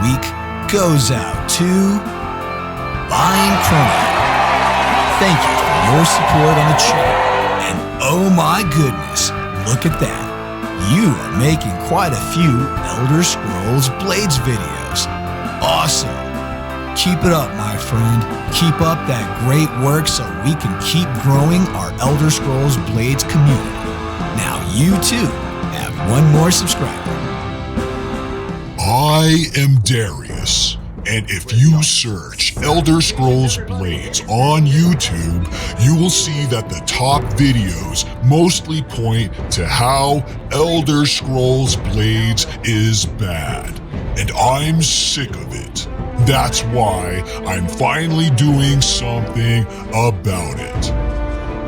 week goes out to Lion Chrono. Thank you for your support on the channel. And oh my goodness, look at that. You are making quite a few Elder Scrolls Blades videos. Awesome. Keep it up, my friend. Keep up that great work so we can keep growing our Elder Scrolls Blades community. Now you too have one more subscriber. I am Darius, and if you search Elder Scrolls Blades on YouTube, you will see that the top videos mostly point to how Elder Scrolls Blades is bad, and I'm sick of it. That's why I'm finally doing something about it.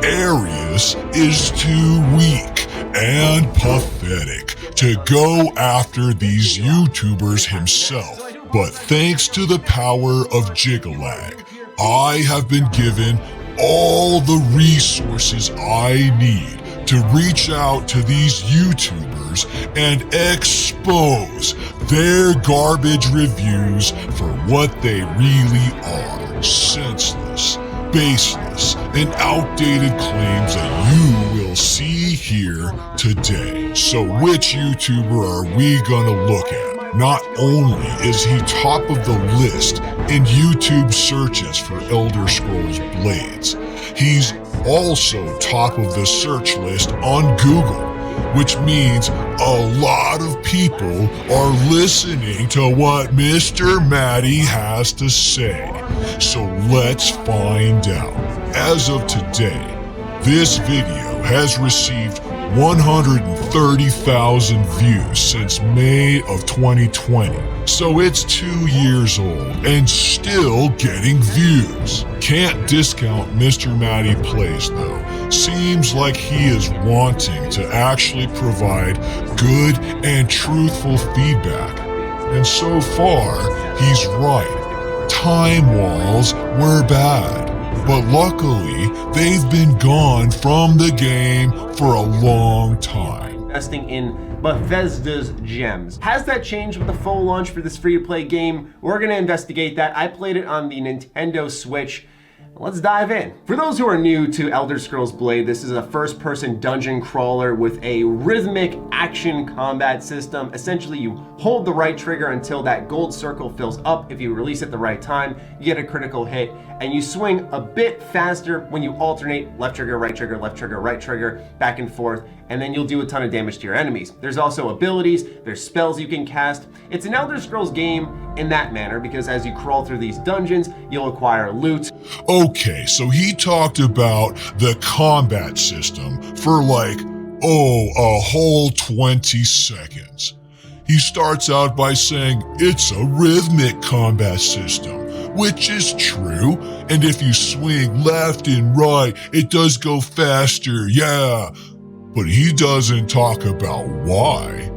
Airyus is too weak and pathetic to go after these YouTubers himself. But thanks to the power of Jigalag, I have been given all the resources I need to reach out to these YouTubers and expose their garbage reviews for what they really are: senseless, baseless, and outdated claims that you will see here today. So which YouTuber are we gonna look at? Not only is he top of the list in YouTube searches for Elder Scrolls Blades, he's also top of the search list on Google, which means a lot of people are listening to what Mr. Matty has to say. So let's find out. As of today, this video has received 130,000 views since May of 2020. So it's 2 years old and still getting views. Can't discount MrMattyPlays though. Seems like he is wanting to actually provide good and truthful feedback. And so far, he's right. Time walls were bad. But luckily, they've been gone from the game for a long time. Investing in Bethesda's gems. Has that changed with the full launch for this free-to-play game? We're gonna investigate that. I played it on the Nintendo Switch. Let's dive in. For those who are new to Elder Scrolls Blade, this is a first-person dungeon crawler with a rhythmic action combat system. Essentially, you hold the right trigger until that gold circle fills up. If you release at the right time, you get a critical hit, and you swing a bit faster when you alternate left trigger, right trigger, back and forth, and then you'll do a ton of damage to your enemies. There's also abilities, there's spells you can cast. It's an Elder Scrolls game in that manner, because as you crawl through these dungeons, you'll acquire loot. Okay, so he talked about the combat system for like, a whole 20 seconds. He starts out by saying it's a rhythmic combat system, which is true, and if you swing left and right, it does go faster, yeah. But he doesn't talk about why.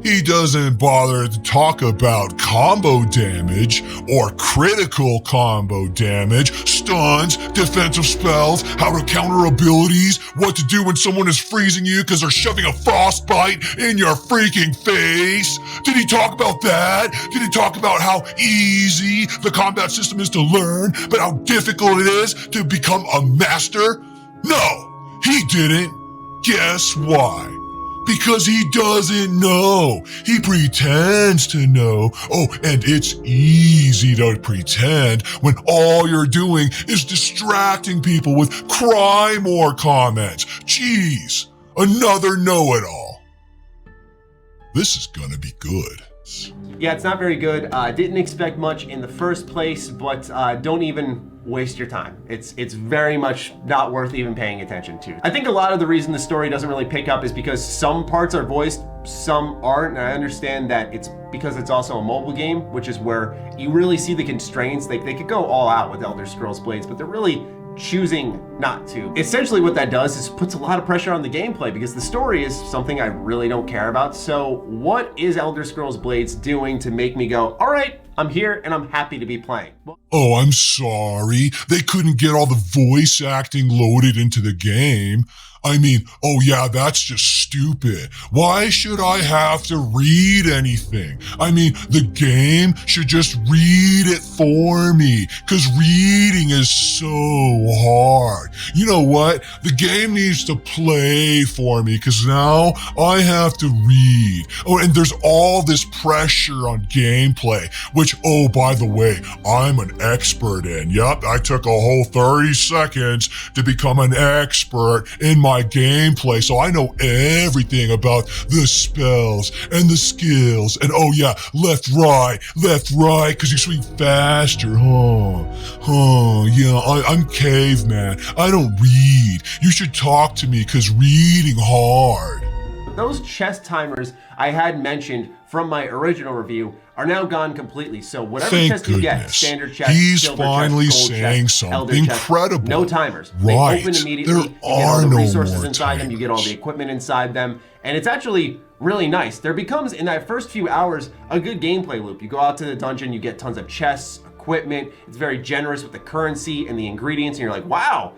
He doesn't bother to talk about combo damage or critical combo damage, stuns, defensive spells, how to counter abilities, what to do when someone is freezing you because they're shoving a frostbite in your freaking face. Did he talk about that? Did he talk about how easy the combat system is to learn, but how difficult it is to become a master? No, he didn't. Guess why? Because he doesn't know. He pretends to know. Oh, and it's easy to pretend when all you're doing is distracting people with cry more comments. Jeez, another know-it-all. This is gonna be good. Yeah, it's not very good. Didn't expect much in the first place, but don't even waste your time. It's very much not worth even paying attention to. I think a lot of the reason the story doesn't really pick up is because some parts are voiced, some aren't, and I understand that it's because it's also a mobile game, which is where you really see the constraints. They could go all out with Elder Scrolls Blades, but they're really choosing not to. Essentially what that does is puts a lot of pressure on the gameplay because the story is something I really don't care about. So what is Elder Scrolls Blades doing to make me go, all right, I'm here and I'm happy to be playing? Oh, I'm sorry. They couldn't get all the voice acting loaded into the game. I mean, oh yeah, that's just stupid. Why should I have to read anything? I mean, the game should just read it for me, because reading is so hard. You know what? The game needs to play for me, because now I have to read. Oh, and there's all this pressure on gameplay, which, oh, by the way, I'm an expert in. Yep, I took a whole 30 seconds to become an expert in my gameplay, so I know everything about the spells and the skills, and oh yeah, left, right, because you swing faster, yeah, I'm caveman, I don't read. You should talk to me, cause reading hard. Those chest timers I had mentioned from my original review are now gone completely. So whatever Thank chest you get, goodness. standard chest, He's silver finally chest, gold saying chest, something elder chest, incredible. no timers. Right. They open immediately. There you get all are the no resources more inside them. You get all the timers. equipment inside them. And it's actually really nice. There becomes, in that first few hours, a good gameplay loop. You go out to the dungeon, you get tons of chests, equipment. It's very generous with the currency and the ingredients. And you're like, wow,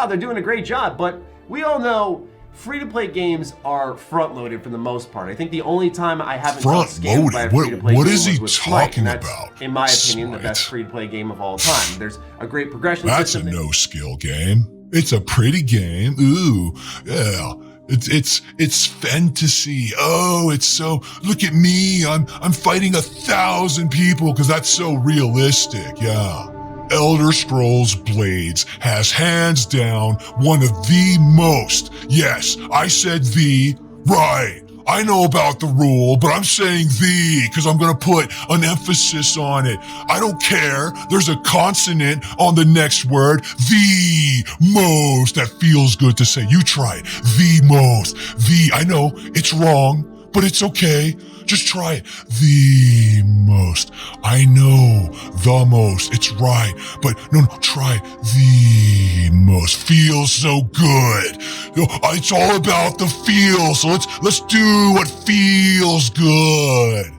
they're doing a great job. But we all know free-to-play games are front-loaded for the most part. I think the only time I haven't felt scammed by a free-to-play game What is he was with Smite, talking and that's, about? in my opinion, the Smite. best free-to-play game of all time. There's a great progression That's system. a no-skill game. It's a pretty game. Ooh, yeah. It's fantasy. Oh, it's so, look at me. I'm fighting 1,000 people because that's so realistic. Yeah. Elder Scrolls Blades has hands down one of the most, yes, I said the, right. I know about the rule, but I'm saying the, because I'm going to put an emphasis on it. I don't care. There's a consonant on the next word. The most. That feels good to say. You try it. The most. The, I know it's wrong, but it's okay. Just try it. The most. I know the most. It's right. But no, try the most. Feels so good. It's all about the feel. So let's do what feels good.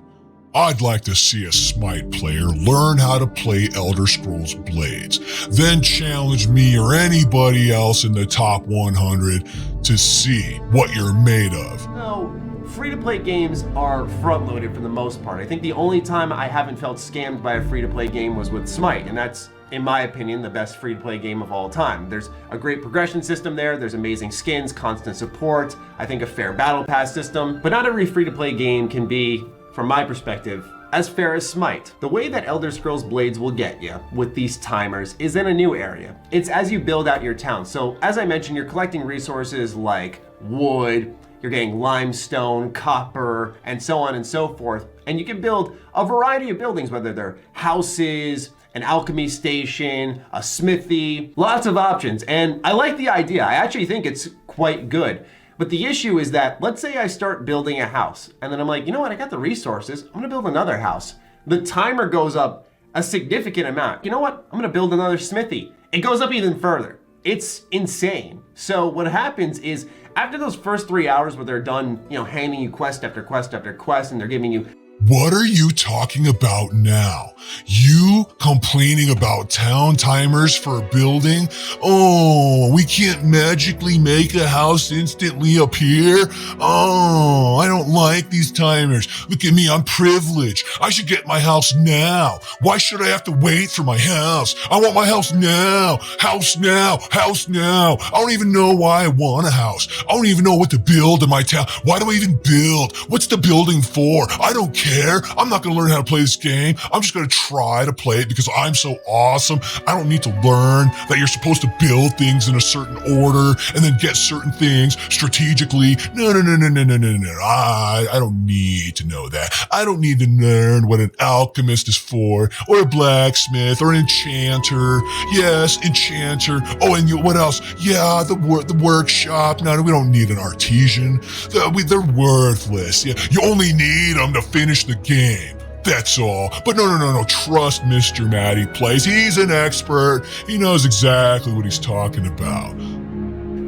I'd like to see a Smite player learn how to play Elder Scrolls Blades, then challenge me or anybody else in the top 100 to see what you're made of. No, free-to-play games are front-loaded for the most part. I think the only time I haven't felt scammed by a free-to-play game was with Smite, and that's, in my opinion, the best free-to-play game of all time. There's a great progression system there, there's amazing skins, constant support, I think a fair battle pass system, but not every free-to-play game can be, from my perspective, as fair as Smite. The way that Elder Scrolls Blades will get you with these timers is in a new area. It's as you build out your town. So as I mentioned, you're collecting resources like wood, you're getting limestone, copper, and so on and so forth. And you can build a variety of buildings, whether they're houses, an alchemy station, a smithy, lots of options. And I like the idea. I actually think it's quite good. But the issue is that, let's say I start building a house, and then I'm like, you know what, I got the resources, I'm gonna build another house. The timer goes up a significant amount. You know what, I'm gonna build another smithy. It goes up even further. It's insane. So what happens is, after those first 3 hours where they're done, handing you quest after quest after quest, and they're giving you, what are you talking about now? You complaining about town timers for a building? Oh, we can't magically make a house instantly appear? Oh, I don't like these timers. Look at me, I'm privileged. I should get my house now. Why should I have to wait for my house? I want my house now. House now. House now. I don't even know why I want a house. I don't even know what to build in my town. Why do I even build? What's the building for? I don't care. I'm not going to learn how to play this game. I'm just going to try to play it because I'm so awesome. I don't need to learn that you're supposed to build things in a certain order and then get certain things strategically. No. I don't need to know that. I don't need to learn what an alchemist is for, or a blacksmith, or an enchanter. Yes, enchanter. Oh, and what else? Yeah, the workshop. No, we don't need an artisan. They're worthless. Yeah, you only need them to finish the game. That's all. But no. Trust MrMattyPlays. He's an expert. He knows exactly what he's talking about.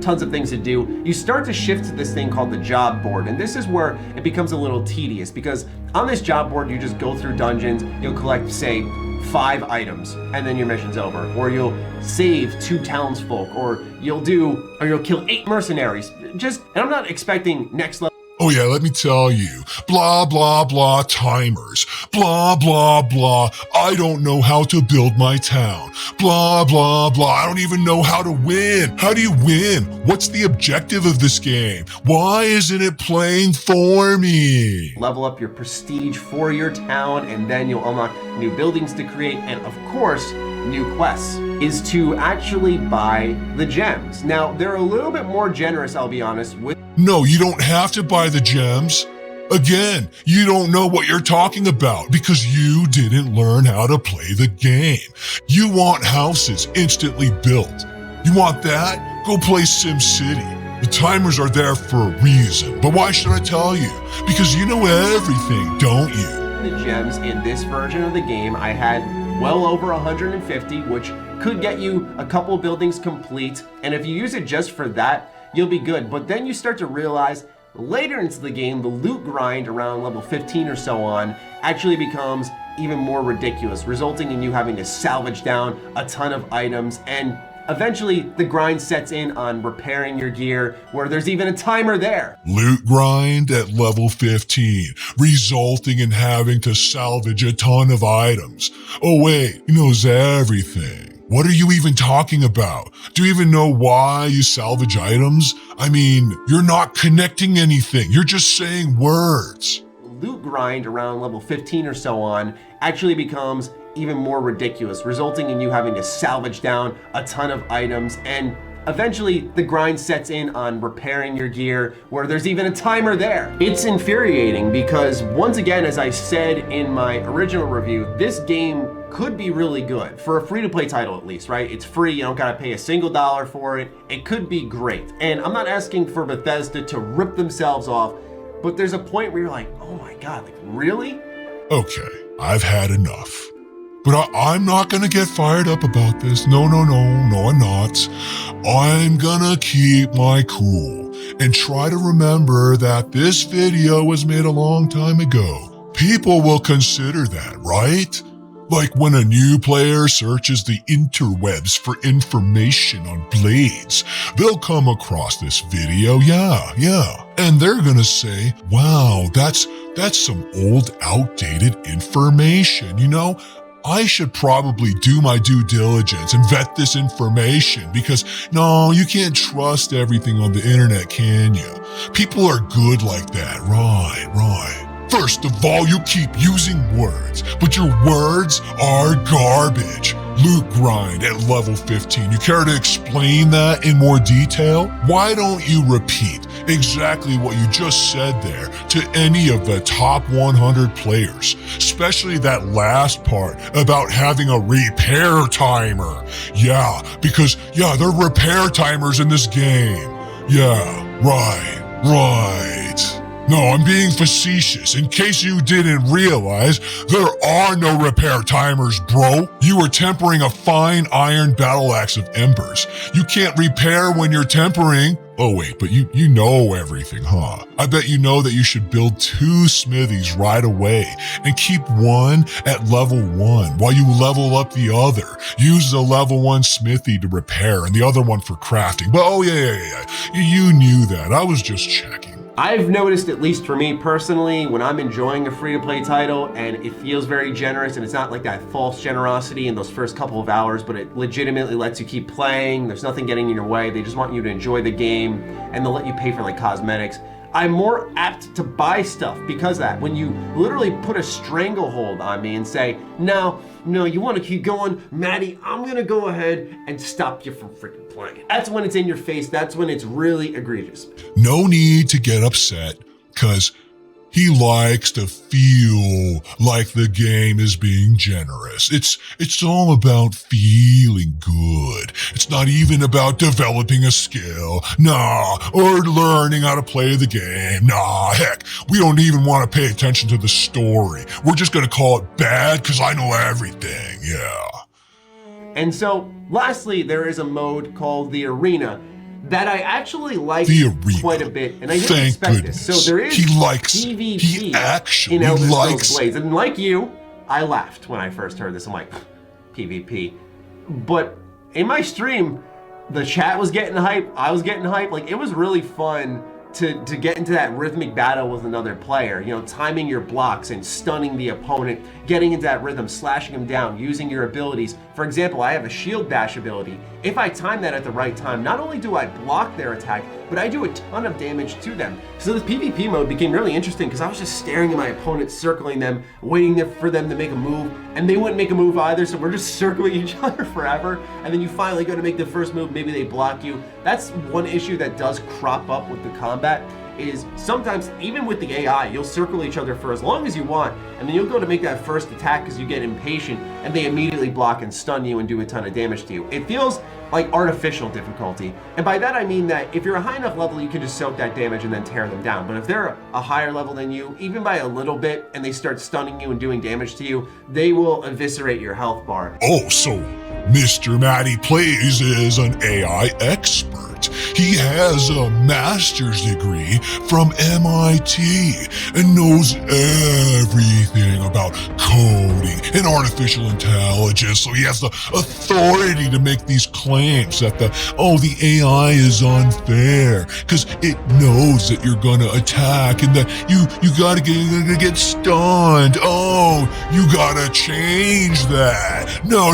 Tons of things to do. You start to shift to this thing called the job board, and this is where it becomes a little tedious, because on this job board you just go through dungeons, you'll collect, say, 5 items and then your mission's over, or you'll save 2 townsfolk, or you'll kill 8 mercenaries. And I'm not expecting next level. Oh yeah, let me tell you, blah, blah, blah, timers, blah, blah, blah, I don't know how to build my town, blah, blah, blah, I don't even know how to win. How do you win? What's the objective of this game? Why isn't it playing for me? Level up your prestige for your town, and then you'll unlock new buildings to create, and of course, new quests, is to actually buy the gems. Now, they're a little bit more generous, I'll be honest, with. No, you don't have to buy the gems. Again, you don't know what you're talking about because you didn't learn how to play the game. You want houses instantly built. You want that? Go play SimCity. The timers are there for a reason. But why should I tell you? Because you know everything, don't you? The gems in this version of the game, I had well over 150, which could get you a couple buildings complete. And if you use it just for that, you'll be good. But then you start to realize later into the game, the loot grind around level 15 or so on actually becomes even more ridiculous, resulting in you having to salvage down a ton of items. And eventually the grind sets in on repairing your gear, where there's even a timer there. Loot grind at level 15, resulting in having to salvage a ton of items. Oh wait, he knows everything. What are you even talking about? Do you even know why you salvage items? I mean, you're not connecting anything. You're just saying words. Loot grind around level 15 or so on actually becomes even more ridiculous, resulting in you having to salvage down a ton of items. And eventually the grind sets in on repairing your gear, where there's even a timer there. It's infuriating because, once again, as I said in my original review, this game could be really good for a free-to-play title, at least, right? It's free, you don't gotta pay a single dollar for it. It could be great. And I'm not asking for Bethesda to rip themselves off, but there's a point where you're like, oh my God, like really? Okay, I've had enough. But I'm not gonna get fired up about this. No, I'm not. I'm gonna keep my cool and try to remember that this video was made a long time ago. People will consider that, right? Like when a new player searches the interwebs for information on blades, they'll come across this video, yeah. And they're gonna say, wow, that's some old, outdated information, you know? I should probably do my due diligence and vet this information because, no, you can't trust everything on the internet, can you? People are good like that, right. First of all, you keep using words, but your words are garbage. Loot grind at level 15. You care to explain that in more detail? Why don't you repeat exactly what you just said there to any of the top 100 players, especially that last part about having a repair timer. Yeah, because, there are repair timers in this game. Yeah, right. No, I'm being facetious. In case you didn't realize, there are no repair timers, bro. You are tempering a fine iron battle axe of embers. You can't repair when you're tempering. Oh wait, but you know everything, huh? I bet you know that you should build 2 smithies right away and keep one at level 1 while you level up the other. Use the level 1 smithy to repair and the other one for crafting. But oh yeah. You knew that. I was just checking. I've noticed, at least for me personally, when I'm enjoying a free-to-play title and it feels very generous and it's not like that false generosity in those first couple of hours, but it legitimately lets you keep playing, there's nothing getting in your way, they just want you to enjoy the game, and they'll let you pay for like cosmetics, I'm more apt to buy stuff because of that. When you literally put a stranglehold on me and say, no, you want to keep going, Matty, I'm going to go ahead and stop you from freaking playing. That's when it's in your face. That's when it's really egregious. No need to get upset, because he likes to feel like the game is being generous. It's all about feeling good. It's not even about developing a skill, or learning how to play the game. Heck, we don't even want to pay attention to the story. We're just gonna call it bad because I know everything, yeah. And so, lastly, there is a mode called the Arena that I actually like quite a bit, and I didn't expect this. So there is PvP in Elder Scrolls Blades, and like you, I laughed when I first heard this. I'm like, PvP. But in my stream, the chat was getting hype. I was getting hype. Like, it was really fun to get into that rhythmic battle with another player. You know, timing your blocks and stunning the opponent, getting into that rhythm, slashing them down, using your abilities. For example, I have a shield bash ability. If I time that at the right time, not only do I block their attack, but I do a ton of damage to them. So this PvP mode became really interesting because I was just staring at my opponent, circling them, waiting for them to make a move, and they wouldn't make a move either, so we're just circling each other forever, and then you finally go to make the first move, maybe they block you. That's one issue that does crop up with the combat, is sometimes, even with the AI, you'll circle each other for as long as you want, and then you'll go to make that first attack because you get impatient, and they immediately block and stun you and do a ton of damage to you. It feels like artificial difficulty, and by that I mean that if you're a high enough level, you can just soak that damage and then tear them down. But if they're a higher level than you, even by a little bit, and they start stunning you and doing damage to you, they will eviscerate your health bar. Oh, so MrMattyPlays is an AI expert. He has a master's degree from MIT and knows everything about coding and artificial intelligence. So he has the authority to make these claims that the AI is unfair because it knows that you're gonna attack and that you gotta get stunned. Oh, you gotta change that. No,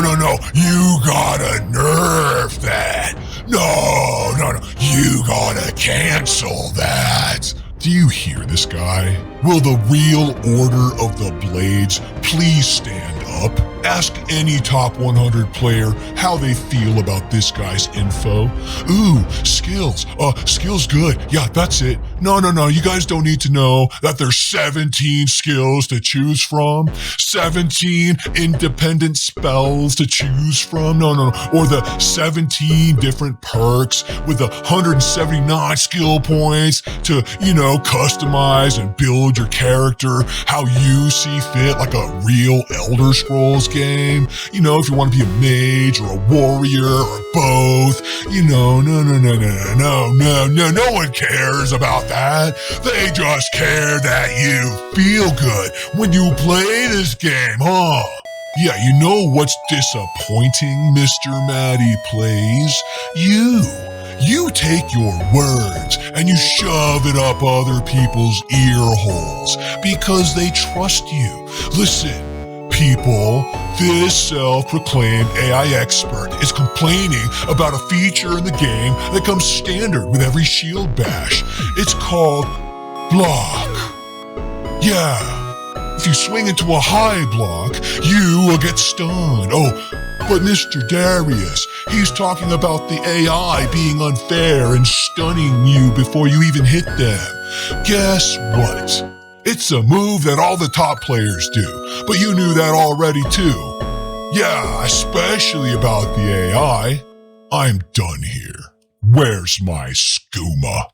you gotta nerf that. No, you gotta cancel that. Do you hear this guy? Will the real order of the Blades please stand up? Ask any top 100 player how they feel about this guy's info. Ooh, skills. Skills good. Yeah, that's it. No, you guys don't need to know that there's 17 skills to choose from. 17 independent spells to choose from. No. Or the 17 different perks with the 179 skill points to, customize and build your character how you see fit, like a real Elder Scrolls game. If you want to be a mage or a warrior or both. No one cares about that. They just care that you feel good when you play this game, huh? Yeah, you know what's disappointing, MrMattyPlays? You take your words and you shove it up other people's ear holes because they trust you. Listen, people, this self-proclaimed AI expert is complaining about a feature in the game that comes standard with every shield bash. It's called block. Yeah. If you swing into a high block, you will get stunned. Oh, but Mr. Darius, he's talking about the AI being unfair and stunning you before you even hit them. Guess what? It's a move that all the top players do, but you knew that already too. Yeah, especially about the AI. I'm done here. Where's my skooma?